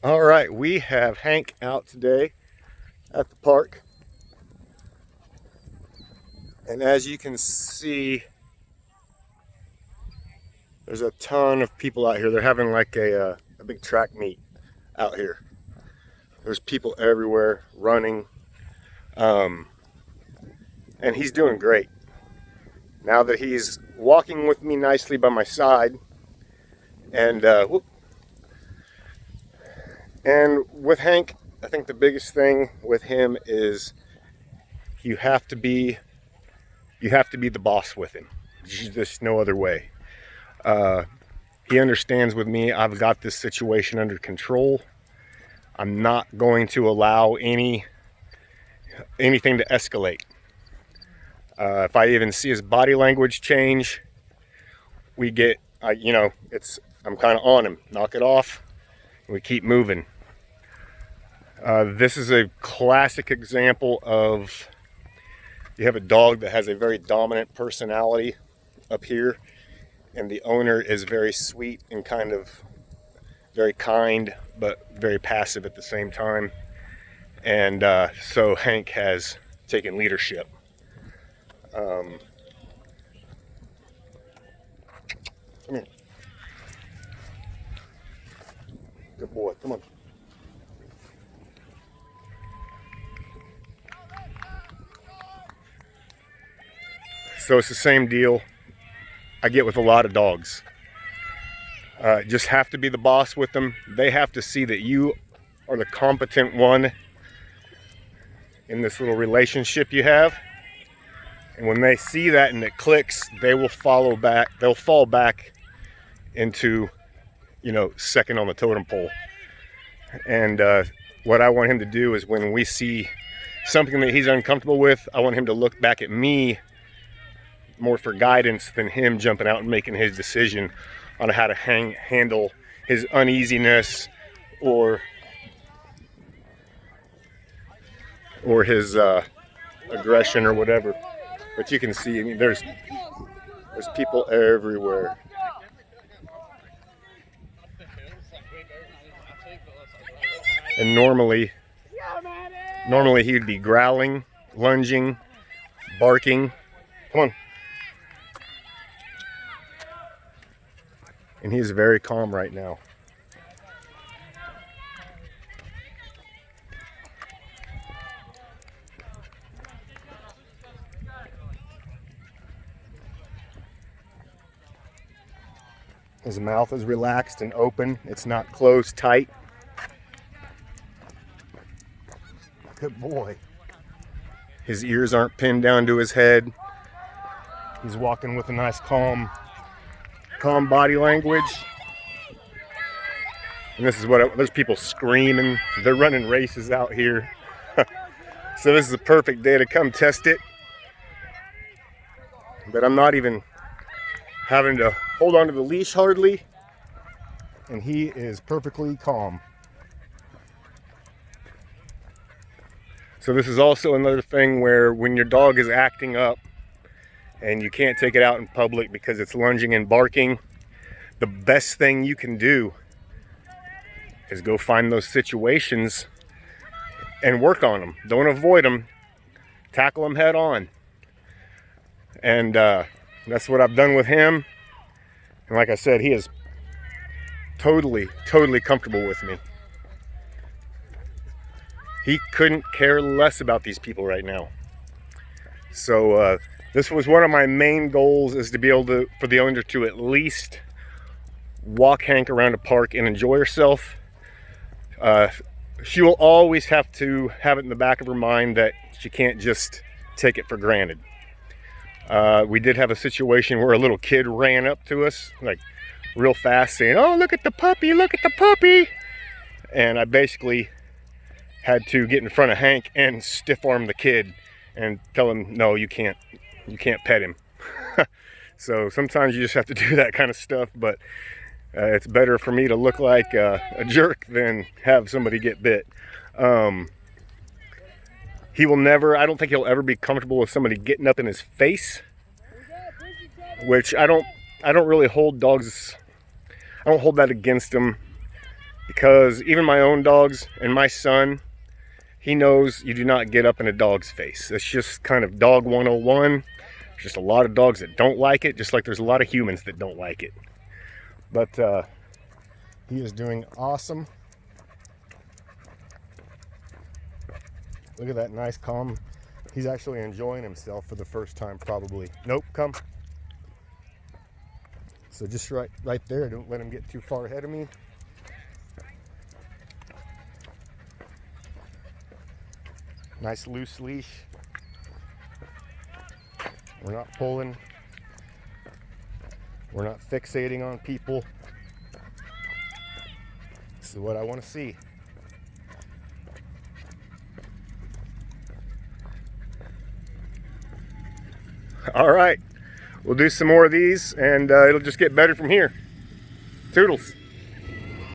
All right, we have Hank out today at the park. And as you can see, there's a ton of people out here. They're having like a big track meet out here. There's people everywhere running. And he's doing great. Now that he's walking with me nicely by my side, and with Hank, I think the biggest thing with him is you have to be the boss with him. There's just no other way. He understands with me, I've got this situation under control. I'm not going to allow anything to escalate. If I even see his body language change, I'm kind of on him. Knock it off. We keep moving. This is a classic example of you have a dog that has a very dominant personality up here, and the owner is very sweet and kind of very kind, but very passive at the same time. And so Hank has taken leadership. Come here. Good boy, come on. So it's the same deal I get with a lot of dogs. Just have to be the boss with them. They have to see that you are the competent one in this little relationship you have. And when they see that and it clicks, they will follow back. They'll fall back into, second on the totem pole. And what I want him to do is when we see something that he's uncomfortable with, I want him to look back at me more for guidance than him jumping out and making his decision on how to handle his uneasiness or his aggression or whatever. But you can see, there's people everywhere. And normally he'd be growling, lunging, barking. Come on. And he's very calm right now. His mouth is relaxed and open. It's not closed tight. Good boy. His ears aren't pinned down to his head. He's walking with a nice calm body language. And this is there's people screaming. They're running races out here. So this is a perfect day to come test it. But I'm not even having to hold onto the leash hardly. And he is perfectly calm. So this is also another thing where when your dog is acting up and you can't take it out in public because it's lunging and barking, the best thing you can do is go find those situations and work on them. Don't avoid them. Tackle them head on. And that's what I've done with him. And like I said, he is totally comfortable with me. He couldn't care less about these people right now. So this was one of my main goals, is to be able for the owner to at least walk Hank around a park and enjoy herself. She will always have to have it in the back of her mind that she can't just take it for granted. We did have a situation where a little kid ran up to us, like real fast, saying, "Oh, look at the puppy, look at the puppy." And I basically had to get in front of Hank and stiff arm the kid and tell him, no, you can't pet him. So sometimes you just have to do that kind of stuff, but it's better for me to look like a jerk than have somebody get bit. He will never, I don't think he'll ever be comfortable with somebody getting up in his face, which I don't really hold dogs, I don't hold that against him, because even my own dogs and my son, he knows you do not get up in a dog's face. It's just kind of dog 101. There's just a lot of dogs that don't like it, just like there's a lot of humans that don't like it. But he is doing awesome. Look at that nice calm. He's actually enjoying himself for the first time probably. Nope, come. So just right there, don't let him get too far ahead of me. Nice loose leash. We're not pulling. We're not fixating on people. This is what I want to see. All right, we'll do some more of these and it'll just get better from here. Toodles.